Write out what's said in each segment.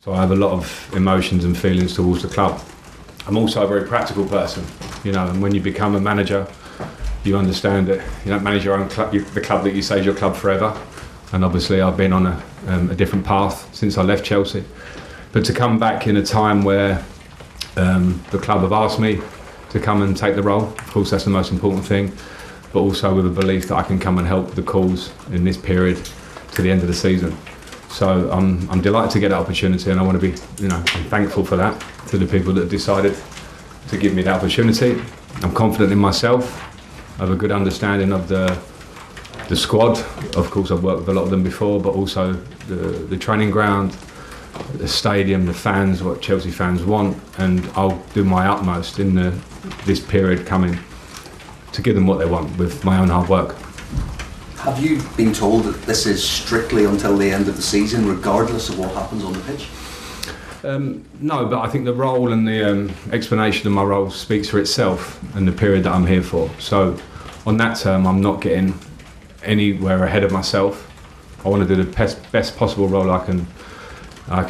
So I have a lot of emotions and feelings towards the club. I'm also a very practical person, you know, and when you become a manager, you understand that you don't manage your own club, the club that you say is your club forever. And obviously I've been on a different path since I left Chelsea. But to come back in a time where the club have asked me to come and take the role, of course that's the most important thing, but also with a belief that I can come and help the cause in this period to the end of the season. So I'm delighted to get that opportunity, and I want to be, you know, I'm thankful for that, to the people that have decided to give me that opportunity. I'm confident in myself. I have a good understanding of the squad. Of course, I've worked with a lot of them before, but also the training ground, the stadium, the fans, what Chelsea fans want, and I'll do my utmost in this period coming to give them what they want with my own hard work. Have you been told that this is strictly until the end of the season, regardless of what happens on the pitch? No, but I think the role and the explanation of my role speaks for itself and the period that I'm here for. So on that term, I'm not getting anywhere ahead of myself. I want to do the best possible role I can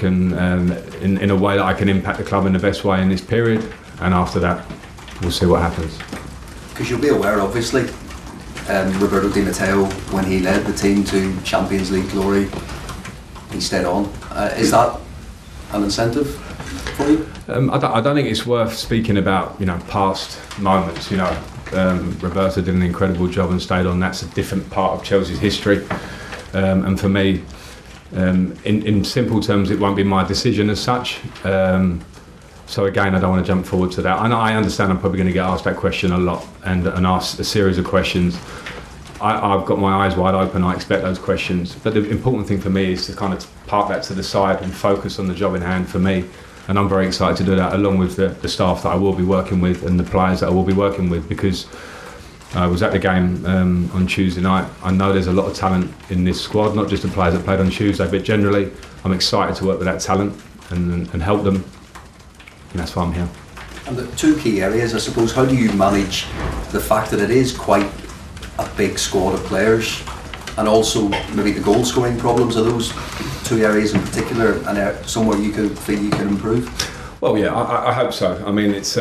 in a way that I can impact the club in the best way in this period, and after that we'll see what happens. Because you'll be aware, obviously, Roberto Di Matteo, when he led the team to Champions League glory, he stayed on. Is that an incentive for you? I don't think it's worth speaking about, you know, past moments. You know, Roberto did an incredible job and stayed on. That's a different part of Chelsea's history, and for me, in simple terms, it won't be my decision as such. So again, I don't want to jump forward to that. And I understand I'm probably going to get asked that question a lot and asked a series of questions. I've got my eyes wide open. I expect those questions. But the important thing for me is to kind of park that to the side and focus on the job in hand for me. And I'm very excited to do that, along with the staff that I will be working with and the players that I will be working with, because I was at the game on Tuesday night. I know there's a lot of talent in this squad, not just the players that played on Tuesday, but generally I'm excited to work with that talent and help them. And that's why I'm here. And the two key areas, I suppose, how do you manage the fact that it is quite a big squad of players, and also maybe the goal scoring problems? Are those two areas in particular and somewhere you could feel you can improve? Well, yeah, I hope so. I mean, it's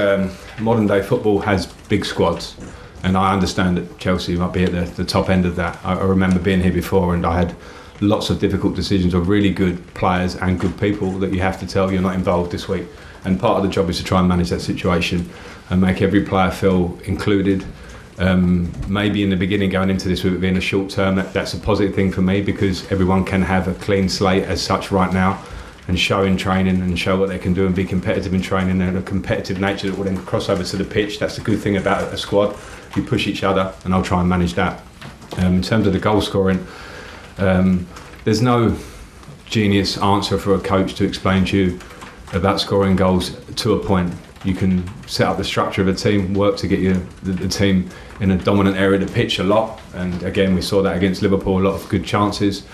modern day football has big squads, and I understand that Chelsea might be at the top end of that. I remember being here before, and I had lots of difficult decisions of really good players and good people that you have to tell you're not involved this week. And part of the job is to try and manage that situation and make every player feel included. Maybe in the beginning, going into this with it being a short term, that's a positive thing for me, because everyone can have a clean slate as such right now and show in training and show what they can do and be competitive in training, and a competitive nature that will then cross over to the pitch. That's the good thing about a squad. You push each other, and I'll try and manage that. In terms of the goal scoring, there's no genius answer for a coach to explain to you about scoring goals to a point. You can set up the structure of a team, work to get the team in a dominant area of the pitch a lot, and again we saw that against Liverpool, a lot of good chances.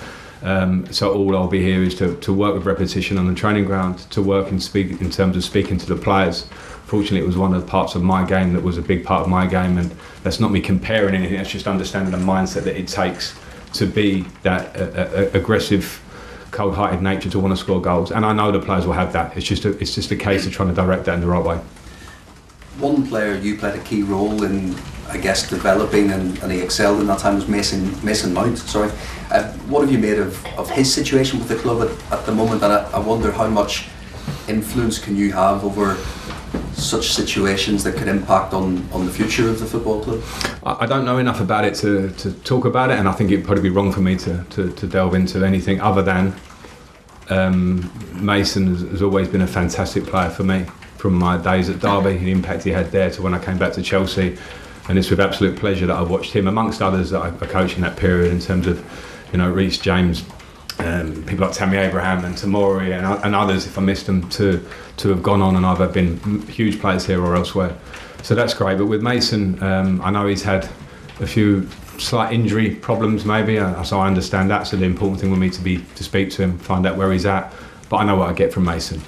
So all I'll be here is to work with repetition on the training ground, to work and speak in terms of speaking to the players. Fortunately, it was one of the parts of my game that was a big part of my game, and that's not me comparing anything, that's just understanding the mindset that it takes to be that aggressive, cold-hearted nature to want to score goals, and I know the players will have that. It's just a case of trying to direct that in the right way. One player you played a key role in, I guess, developing, and he excelled in that time, was Mason Mount. Sorry, what have you made of his situation with the club at the moment? And I wonder how much influence can you have over such situations that could impact on the future of the football club? I don't know enough about it to talk about it, and I think it'd probably be wrong for me to delve into anything other than Mason has always been a fantastic player for me, from my days at Derby, the impact he had there, to when I came back to Chelsea. And it's with absolute pleasure that I've watched him, amongst others that I coached in that period, in terms of, you know, Reece James, people like Tammy Abraham and Tamori and others, if I missed them, to have gone on and either been huge players here or elsewhere. So that's great. But with Mason, I know he's had a few slight injury problems maybe, so I understand that. So the important thing with me to speak to him, find out where he's at. But I know what I get from Mason.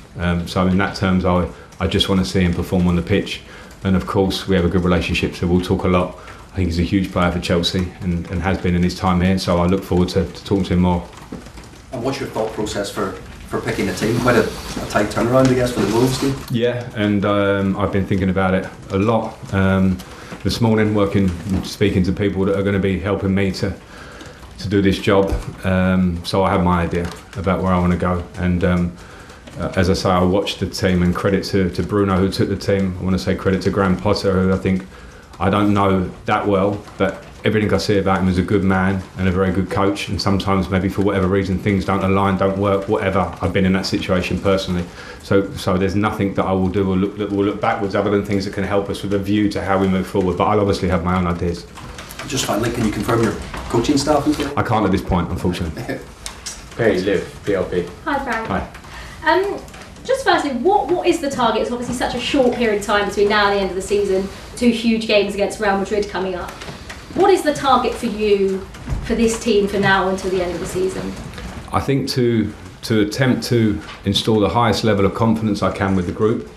So in that terms, I just want to see him perform on the pitch. And of course, we have a good relationship, so we'll talk a lot. I think he's a huge player for Chelsea and has been in his time here. So I look forward to talking to him more. And what's your thought process for for picking a team. Quite a tight turnaround, I guess, for the Wolves team. Yeah, and I've been thinking about it a lot. This morning, speaking to people that are going to be helping me to do this job. So I have my idea about where I want to go. And as I say, I watched the team, and credit to Bruno who took the team. I want to say credit to Graham Potter, who I don't know that well, but everything I see about him is a good man and a very good coach. And sometimes maybe for whatever reason things don't align, don't work, whatever. I've been in that situation personally. So there's nothing that I will do that will look backwards other than things that can help us with a view to how we move forward. But I'll obviously have my own ideas. Just finally, can you confirm your coaching staff? I can't at this point, unfortunately. Hey, Liv, PLP. Hi, Frank. Hi. Just firstly, what is the target? It's obviously such a short period of time between now and the end of the season, 2 huge games against Real Madrid coming up. What is the target for you, for this team, for now until the end of the season? I think to attempt to install the highest level of confidence I can with the group,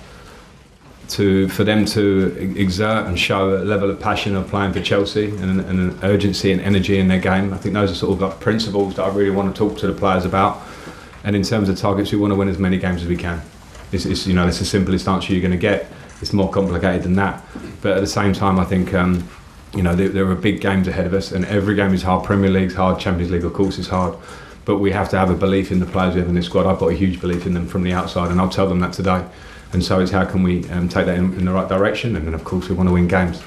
for them to exert and show a level of passion of playing for Chelsea and an urgency and energy in their game. I think those are sort of like principles that I really want to talk to the players about. And in terms of targets, we want to win as many games as we can. It's the simplest answer you're going to get. It's more complicated than that. But at the same time, I think there are big games ahead of us, and every game is hard. Premier League's hard, Champions League of course is hard. But we have to have a belief in the players we have in this squad. I've got a huge belief in them from the outside, and I'll tell them that today. And so it's how can we take that in the right direction, and then of course we want to win games.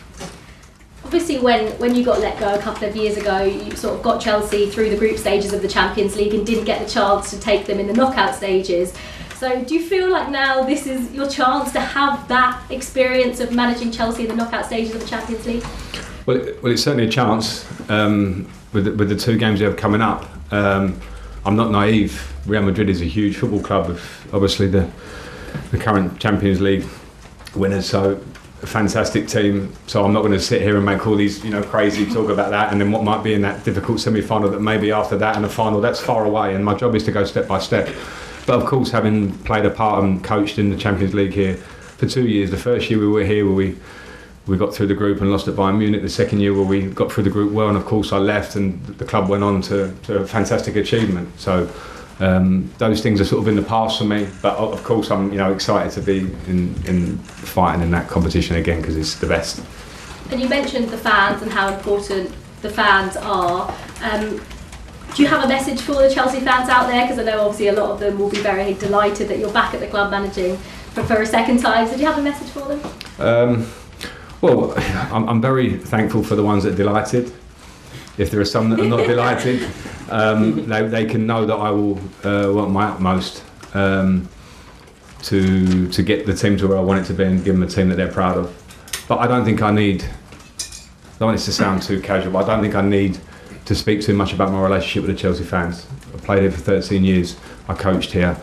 Obviously when you got let go a couple of years ago, you sort of got Chelsea through the group stages of the Champions League and didn't get the chance to take them in the knockout stages. So do you feel like now this is your chance to have that experience of managing Chelsea in the knockout stages of the Champions League? Well, it's certainly a chance with the 2 games we have coming up. I'm not naive. Real Madrid is a huge football club with obviously the current Champions League winners, so a fantastic team. So I'm not going to sit here and make all these crazy talk about that, and then what might be in that difficult semi-final that maybe after that and the final, that's far away, and my job is to go step by step. But of course, having played a part and coached in the Champions League here for 2 years, the first year we were here where we got through the group and lost at Bayern Munich, the second year where we got through the group well, and of course I left and the club went on to a fantastic achievement. So those things are sort of in the past for me, but of course I'm excited to be in fighting in that competition again because it's the best. And you mentioned the fans and how important the fans are. Do you have a message for the Chelsea fans out there? Because I know obviously a lot of them will be very delighted that you're back at the club managing for a second time. So do you have a message for them? Well, I'm very thankful for the ones that are delighted. If there are some that are not delighted, they can know that I will want my utmost to get the team to where I want it to be and give them a team that they're proud of. But I don't want this to sound too casual, but I don't think I need to speak too much about my relationship with the Chelsea fans. I played here for 13 years, I coached here,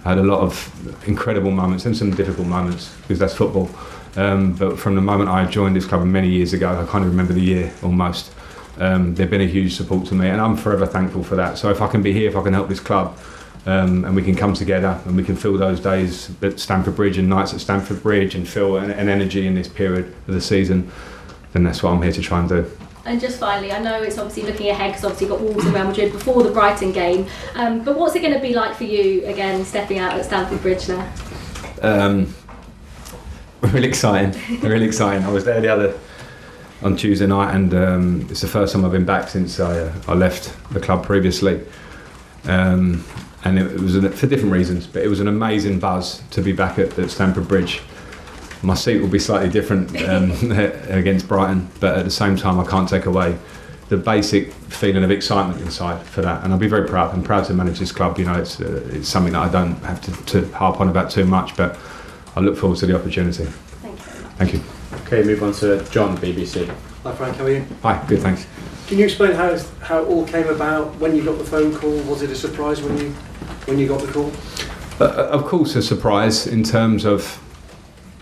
I had a lot of incredible moments and some difficult moments because that's football. But from the moment I joined this club many years ago, I can't even remember the year almost, they've been a huge support to me, and I'm forever thankful for that. So if I can be here, if I can help this club, and we can come together and we can feel those days at Stamford Bridge and nights at Stamford Bridge and feel an energy in this period of the season, then that's what I'm here to try and do. And just finally, I know it's obviously looking ahead because obviously you've got Wolves and Real Madrid before the Brighton game, but what's it going to be like for you again stepping out at Stamford Bridge now? Really exciting, really exciting. I was there on Tuesday night, and it's the first time I've been back since I left the club previously, and it was for different reasons, but it was an amazing buzz to be back at Stamford Bridge. My seat will be slightly different against Brighton, but at the same time I can't take away the basic feeling of excitement inside for that, and I'll be very proud. I'm proud to manage this club. It's something that I don't have to harp on about too much, but I look forward to the opportunity. Thank you very much. Thank you. Okay, move on to John, BBC. Hi Frank, how are you? Hi, good, thanks. Can you explain how it all came about, when you got the phone call? Was it a surprise when you got the call? Of course a surprise in terms of,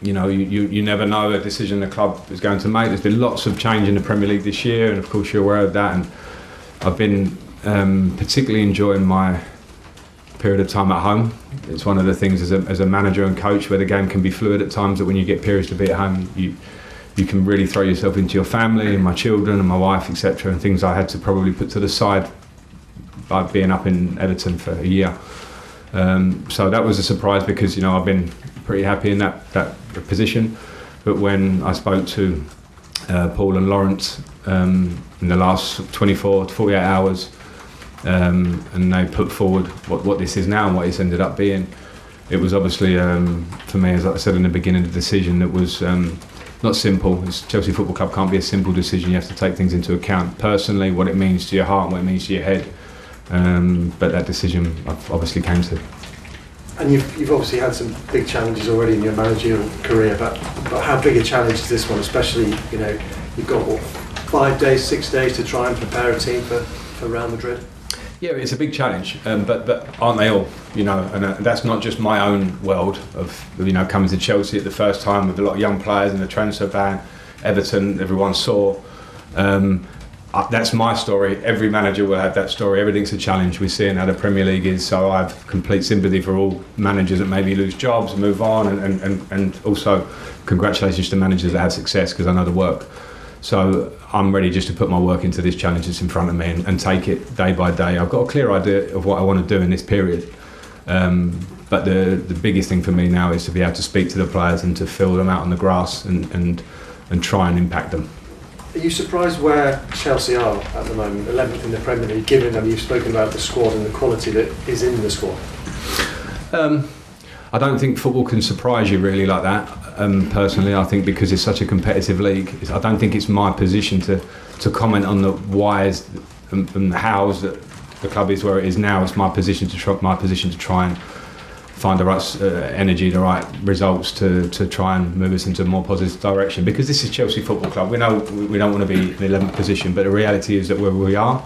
you never know a decision the club is going to make. There's been lots of change in the Premier League this year, and of course you're aware of that, and I've been particularly enjoying my period of time at home. It's one of the things as a manager and coach where the game can be fluid at times, that when you get periods to be at home, you can really throw yourself into your family and my children and my wife, etc., and things I had to probably put to the side by being up in Everton for a year. So that was a surprise because I've been pretty happy in that position. But when I spoke to Paul and Lawrence in the last 24 to 48 hours, and they put forward what this is now and what it's ended up being, it was obviously for me, as I said in the beginning, a decision that was not simple. Chelsea Football Club can't be a simple decision. You have to take things into account personally, what it means to your heart and what it means to your head. But that decision I've obviously came to. And you've obviously had some big challenges already in your managerial career, but how big a challenge is this one? Especially, you've got 5 days, 6 days to try and prepare a team for Real Madrid. Yeah, it's a big challenge, but aren't they all? And that's not just my own world of coming to Chelsea at the first time with a lot of young players in the transfer ban, Everton, everyone saw. That's my story. Every manager will have that story. Everything's a challenge. We're seeing how the Premier League is, so I have complete sympathy for all managers that maybe lose jobs, move on, and also congratulations to managers that have success, because I know the work. So I'm ready just to put my work into this challenge that's in front of me and take it day by day. I've got a clear idea of what I want to do in this period. But the biggest thing for me now is to be able to speak to the players and to feel them out on the grass and try and impact them. Are you surprised where Chelsea are at the moment, 11th in the Premier League, given you've spoken about the squad and the quality that is in the squad? I don't think football can surprise you really like that. Personally, I think because it's such a competitive league, I don't think it's my position to comment on the whys and hows that the club is where it is now. It's my position to try and find the right energy, the right results to try and move us into a more positive direction. Because this is Chelsea Football Club. We know we don't want to be in the 11th position, but the reality is that where we are,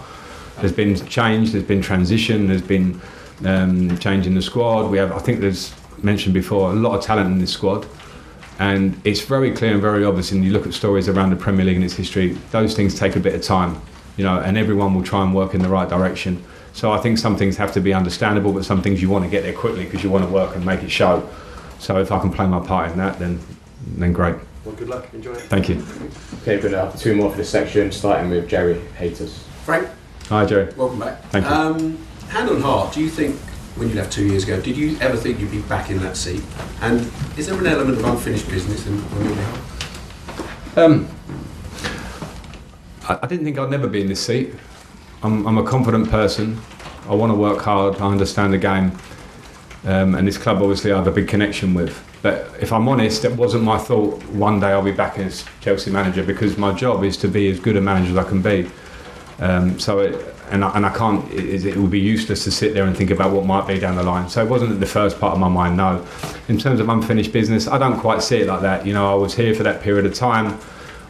there's been change, there's been transition, there's been change in the squad. I think there's mentioned before, a lot of talent in this squad. And it's very clear and very obvious, and you look at stories around the Premier League and its history, those things take a bit of time, and everyone will try and work in the right direction. So I think some things have to be understandable, but some things you want to get there quickly because you want to work and make it show. So if I can play my part in that, then great. Well, good luck. Enjoy it. Thank you. Okay, we're going to have 2 more for this section, starting with Jerry Haters. Frank, Hi, Jerry. welcome back. Thank you. Hand on heart, do you think, when you left 2 years ago, did you ever think you'd be back in that seat? And is there an element of unfinished business in your behalf? I didn't think I'd never be in this seat. I'm a confident person. I want to work hard. I understand the game, and this club obviously I have a big connection with. But if I'm honest, it wasn't my thought one day I'll be back as Chelsea manager, because my job is to be as good a manager as I can be. I can't. It would be useless to sit there and think about what might be down the line. So it wasn't at the first part of my mind. No, in terms of unfinished business, I don't quite see it like that. I was here for that period of time.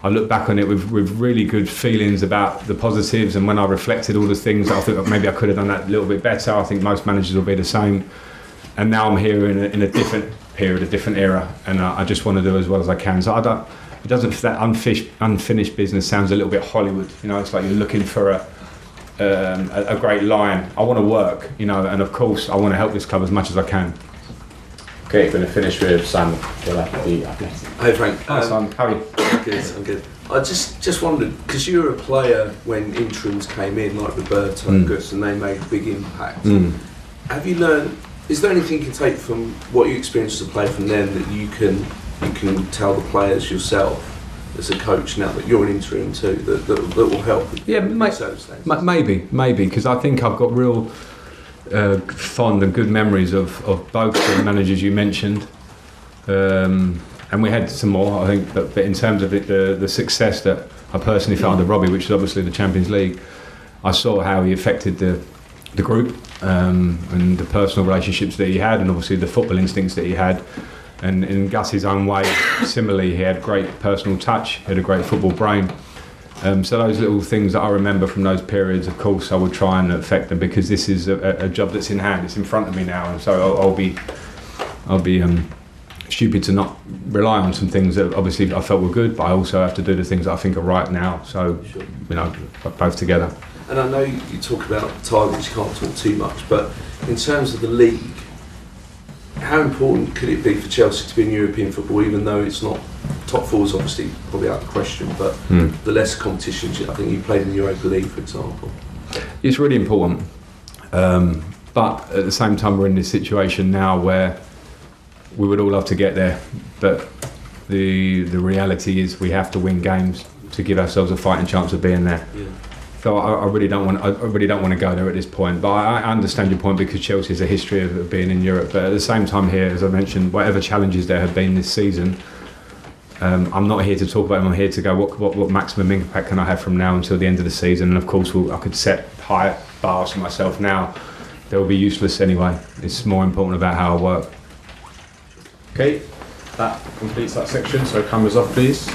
I look back on it with really good feelings about the positives, and when I reflected all the things that I think maybe I could have done that a little bit better. I think most managers will be the same. And now I'm here in a different period, a different era, and I just want to do as well as I can. So it doesn't. That unfinished business sounds a little bit Hollywood. It's like you're looking for a great line. I want to work, and of course I want to help this club as much as I can. Okay, we're going to finish with Sam. Hi Frank. Hi Sam, how are you? I'm good. I just wondered, because you were a player when interims came in, like Roberto and Gus, and they made a big impact. Have you learned? Is there anything you can take from what you experienced as a player from them that you can tell the players yourself as a coach now that you're an interim too, that will help? Yeah, maybe, because I think I've got real fond and good memories of both the managers you mentioned, and we had some more, I think, but in terms of the success that I personally felt under Robbie, which is obviously the Champions League, I saw how he affected the group, and the personal relationships that he had, and obviously the football instincts that he had. And in Gus's own way, similarly, he had great personal touch, he had a great football brain. So those little things that I remember from those periods, of course, I would try and affect them, because this is a job that's in hand, it's in front of me now, and so I'll be stupid to not rely on some things that obviously I felt were good, but I also have to do the things that I think are right now. So, both together. And I know you talk about targets, you can't talk too much, but in terms of the league, how important could it be for Chelsea to be in European football, even though it's not top four is obviously probably out of the question, but the less competitions, I think you played in the Europa League, for example. It's really important, but but at the same time, we're in this situation now where we would all love to get there, but the reality is we have to win games to give ourselves a fighting chance of being there. Yeah. So I really don't want to go there at this point. But I understand your point, because Chelsea has a history of being in Europe. But at the same time here, as I mentioned, whatever challenges there have been this season, I'm not here to talk about them. I'm here to go, what maximum impact can I have from now until the end of the season? And of course, I could set high bars for myself now. They'll be useless anyway. It's more important about how I work. Okay, that completes that section. So cameras off, please.